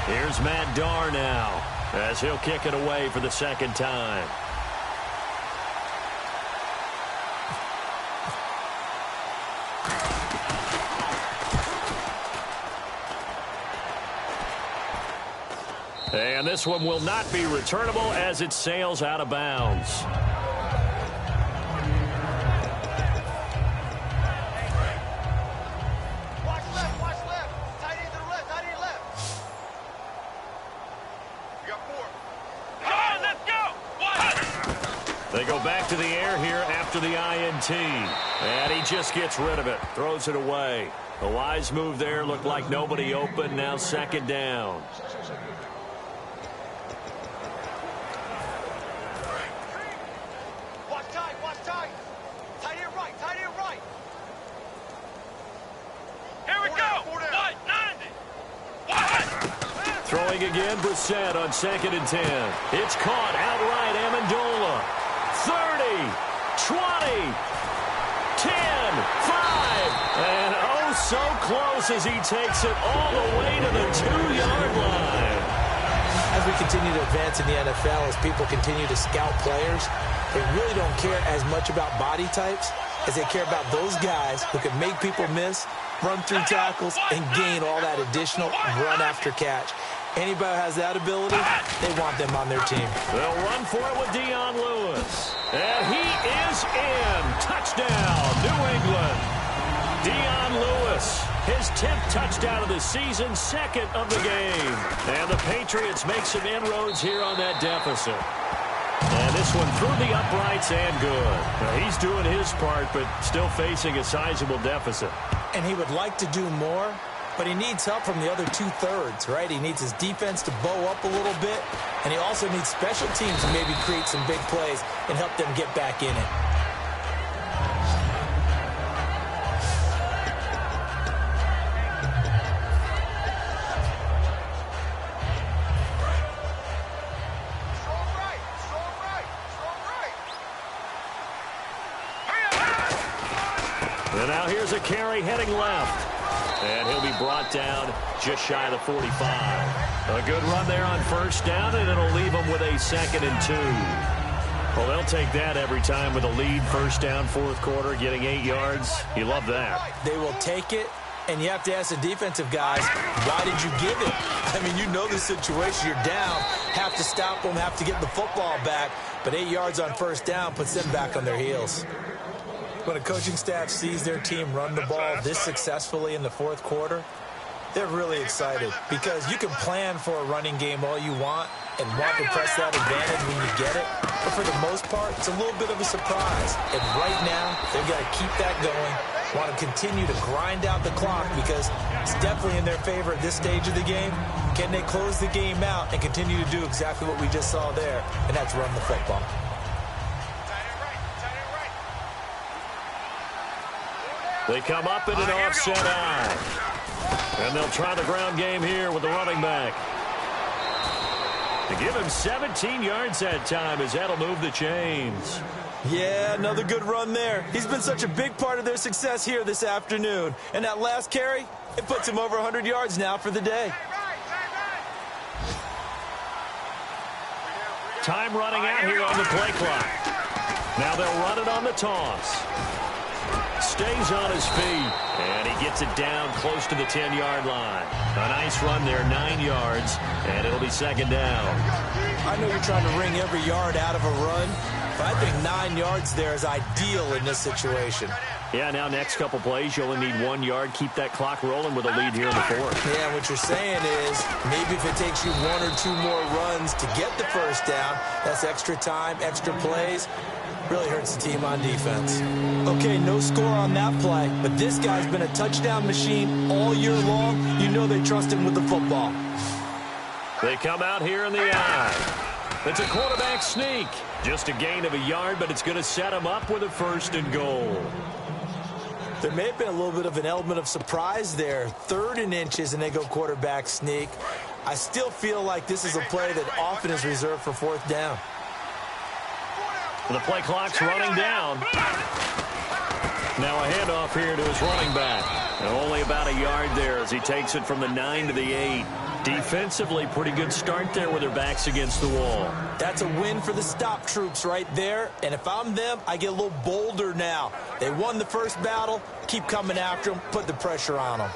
Here's Matt Darr now as he'll kick it away for the second time. And this one will not be returnable as it sails out of bounds. Watch left. Tight end to the left, tight end left. You got 4. Come on, let's go. They go back to the air here after the INT. And he just gets rid of it. Throws it away. A wise move there. Looked like nobody open. Now 2nd down. Watch tight. Tight end right. Here we go. 90. Throwing again, Brissett on 2nd and 10. It's caught outright, Amendola. 30, 20, 10, 5, and oh, so close as he takes it all the way to the 2-yard line. As we continue to advance in the NFL, as people continue to scout players, they really don't care as much about body types as they care about those guys who can make people miss, run through tackles, and gain all that additional run after catch. Anybody who has that ability, they want them on their team. They'll run for it with Dion Lewis. And he is in. Touchdown, New England. Dion Lewis, his 10th touchdown of the season, 2nd of the game. And the Patriots make some inroads here on that deficit. And this one through the uprights and good. Now, he's doing his part, but still facing a sizable deficit. And he would like to do more, but he needs help from the other 2/3, right? He needs his defense to bow up a little bit, and he also needs special teams to maybe create some big plays and help them get back in it. And now here's a carry heading left. And he'll be brought down just shy of the 45. A good run there on 1st down, and it'll leave him with a 2nd and 2. Well, they'll take that every time with a lead. 1st down, 4th quarter, getting 8 yards. You love that. They will take it, and you have to ask the defensive guys, why did you give it? I mean, you know the situation. You're down, have to stop them, have to get the football back, but 8 yards on 1st down puts them back on their heels. When a coaching staff sees their team run the ball this successfully in the 4th quarter, they're really excited because you can plan for a running game all you want and want to press that advantage when you get it. But for the most part, it's a little bit of a surprise. And right now, they've got to keep that going, want to continue to grind out the clock because it's definitely in their favor at this stage of the game. Can they close the game out and continue to do exactly what we just saw there, and that's run the football. They come up in an offset eye. And they'll try the ground game here with the running back. To give him 17 yards that time as that'll move the chains. Yeah, another good run there. He's been such a big part of their success here this afternoon. And that last carry, it puts him over 100 yards now for the day. Time running out here on the play clock. Now they'll run it on the toss. Stays on his feet, and he gets it down close to the 10-yard line. A nice run there, 9 yards, and it'll be 2nd down. I know you're trying to wring every yard out of a run, but I think 9 yards there is ideal in this situation. Yeah, now next couple plays, you only need 1 yard. Keep that clock rolling with a lead here in the 4th. Yeah, what you're saying is maybe if it takes you 1 or 2 more runs to get the 1st down, that's extra time, extra plays. Really hurts the team on defense. Okay, no score on that play, but this guy's been a touchdown machine all year long. You know they trust him with the football. They come out here in the eye. It's a quarterback sneak. Just a gain of a yard, but it's going to set him up with a 1st and goal. There may have been a little bit of an element of surprise there. 3rd and inches, and they go quarterback sneak. I still feel like this is a play that often is reserved for 4th down. The play clock's running down. Now a handoff here to his running back. And only about a yard there as he takes it from the 9 to the 8. Defensively, pretty good start there with their backs against the wall. That's a win for the stop troops right there. And if I'm them, I get a little bolder now. They won the 1st battle. Keep coming after them. Put the pressure on them.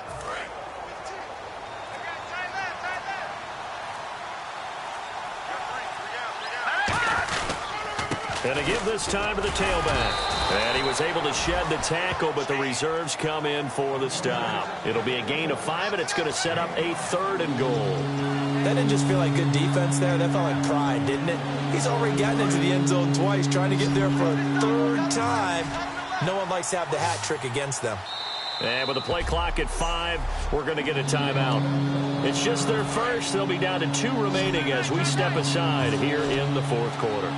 And to give this time to the tailback. And he was able to shed the tackle, but the reserves come in for the stop. It'll be a gain of 5, and it's going to set up a 3rd and goal. That didn't just feel like good defense there. That felt like pride, didn't it? He's already gotten into the end zone twice, trying to get there for a 3rd time. No one likes to have the hat trick against them. And with the play clock at 5, we're going to get a timeout. It's just their first. They'll be down to 2 remaining as we step aside here in the 4th quarter.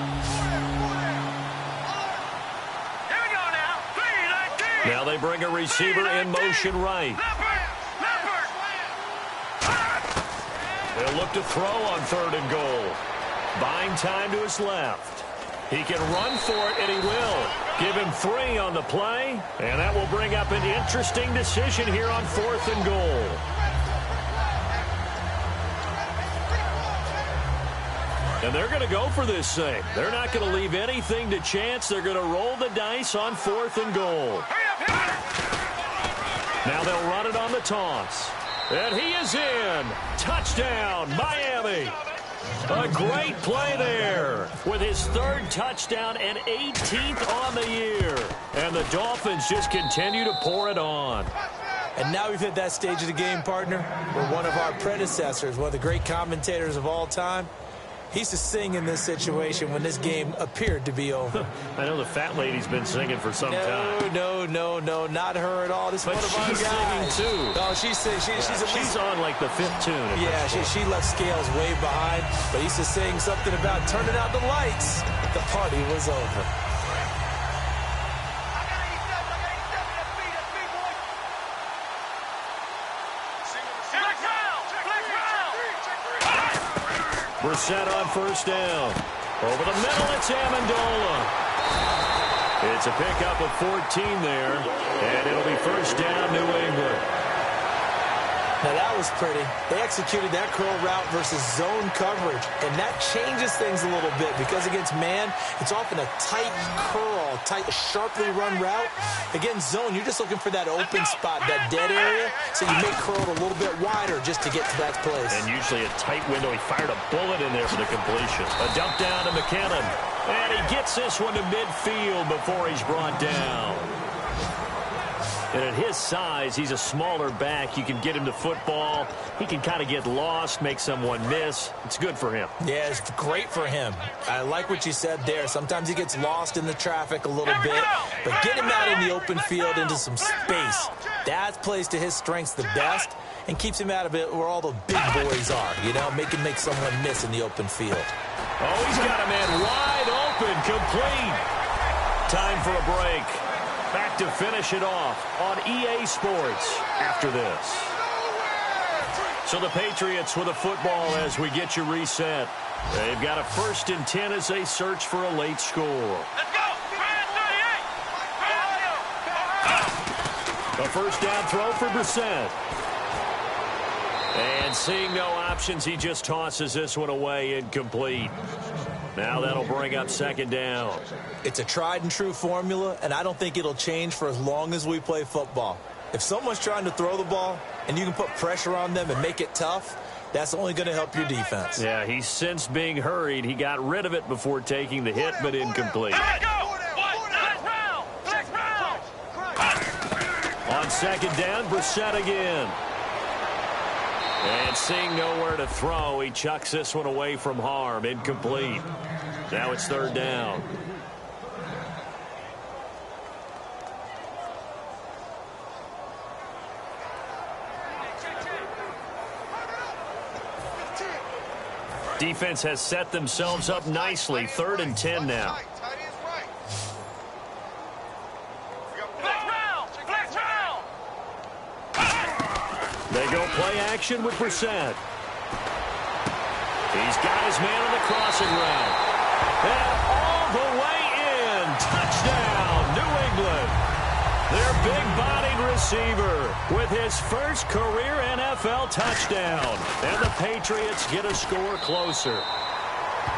Now they bring a receiver in motion right. They'll look to throw on 3rd and goal. Buying time to his left. He can run for it, and he will. Give him 3 on the play, and that will bring up an interesting decision here on 4th and goal. And they're going to go for this thing. They're not going to leave anything to chance. They're going to roll the dice on 4th and goal. Now they'll run it on the toss. And he is in. Touchdown, Miami. A great play there with his 3rd touchdown and 18th on the year. And the Dolphins just continue to pour it on. And now we've hit that stage of the game, partner, where one of our predecessors, one of the great commentators of all time, he used to sing in this situation when this game appeared to be over. I know the fat lady's been singing for some time. No, not her at all. This is one of our guys. She's singing too. Oh, she's singing. She's on like the 5th tune. Yeah, she left Scales way behind, but he used to sing something about turning out the lights. The party was over. Brissett on 1st down. Over the middle, it's Amendola. It's a pickup of 14 there, and it'll be 1st down, New England. Now that was pretty. They executed that curl route versus zone coverage, and that changes things a little bit because against man, it's often a tight curl, tight, sharply run route. Against zone, you're just looking for that open spot, that dead area, so you may curl it a little bit wider just to get to that place. And usually a tight window. He fired a bullet in there for the completion. A dump down to McKinnon, and he gets this one to midfield before he's brought down. And at his size, he's a smaller back. You can get him to football. He can kind of get lost, make someone miss. It's good for him. Yeah, it's great for him. I like what you said there. Sometimes he gets lost in the traffic a little bit. But get him out in the open field into some space. That plays to his strengths the best and keeps him out of it where all the big boys are. You know, make someone miss in the open field. Oh, he's got a man wide open, complete. Time for a break. Back to finish it off on EA Sports after this. So the Patriots with a football as we get you reset. They've got a 1st and 10 as they search for a late score. Let's go! A 1st down throw for Brissett. And seeing no options, he just tosses this one away, incomplete. Now that'll bring up 2nd down. It's a tried and true formula, and I don't think it'll change for as long as we play football. If someone's trying to throw the ball and you can put pressure on them and make it tough, that's only going to help your defense. Yeah, he's since being hurried. He got rid of it before taking the hit, but incomplete. On 2nd down, Brissett again. And seeing nowhere to throw, he chucks this one away from harm. Incomplete. Now it's 3rd down. Defense has set themselves up nicely. 3rd and 10 now. They go play action with Brissett. He's got his man on the crossing route. And all the way in. Touchdown, New England. Their big-bodied receiver with his 1st career NFL touchdown. And the Patriots get a score closer.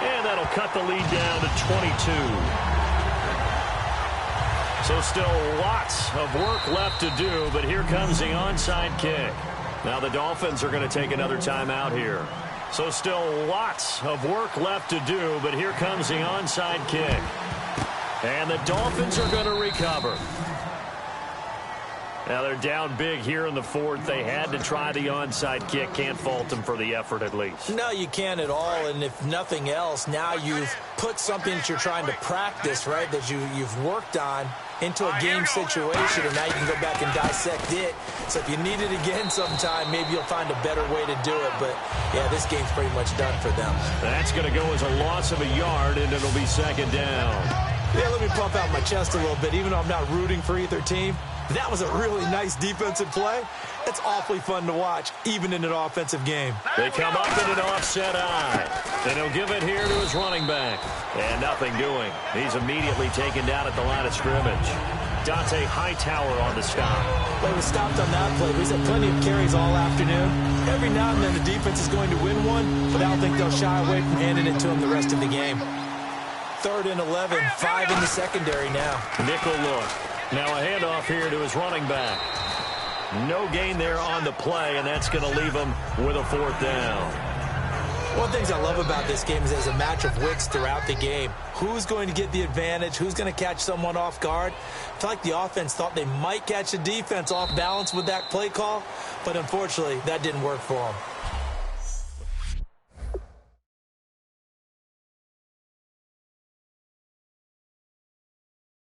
And that'll cut the lead down to 22. So still lots of work left to do, but here comes the onside kick. Now the Dolphins are going to take another timeout here. So still lots of work left to do, but here comes the onside kick. And the Dolphins are going to recover. Now they're down big here in the fourth. They had to try the onside kick. Can't fault them for the effort at least. No, you can't at all. And if nothing else, now you've put something that you're trying to practice, right, that you've worked on into a game situation, and now you can go back and dissect it. So if you need it again sometime, maybe you'll find a better way to do it. But, yeah, this game's pretty much done for them. That's going to go as a loss of a yard, and it'll be second down. Yeah, let me pump out my chest a little bit, even though I'm not rooting for either team. That was a really nice defensive play. It's awfully fun to watch, even in an offensive game. They come up in an offset eye. And he'll give it here to his running back. And nothing doing. He's immediately taken down at the line of scrimmage. Dante Hightower on the stop. Well, he was stopped on that play, but he's had plenty of carries all afternoon. Every now and then the defense is going to win one, but I don't think they'll shy away from handing it to him the rest of the game. 3rd and 11, 5 in the secondary now. Nickel look. Now a handoff here to his running back. No gain there on the play, and that's going to leave him with a 4th down. One of the things I love about this game is there's a match of wits throughout the game. Who's going to get the advantage? Who's going to catch someone off guard? I feel like the offense thought they might catch the defense off balance with that play call, but unfortunately, that didn't work for them.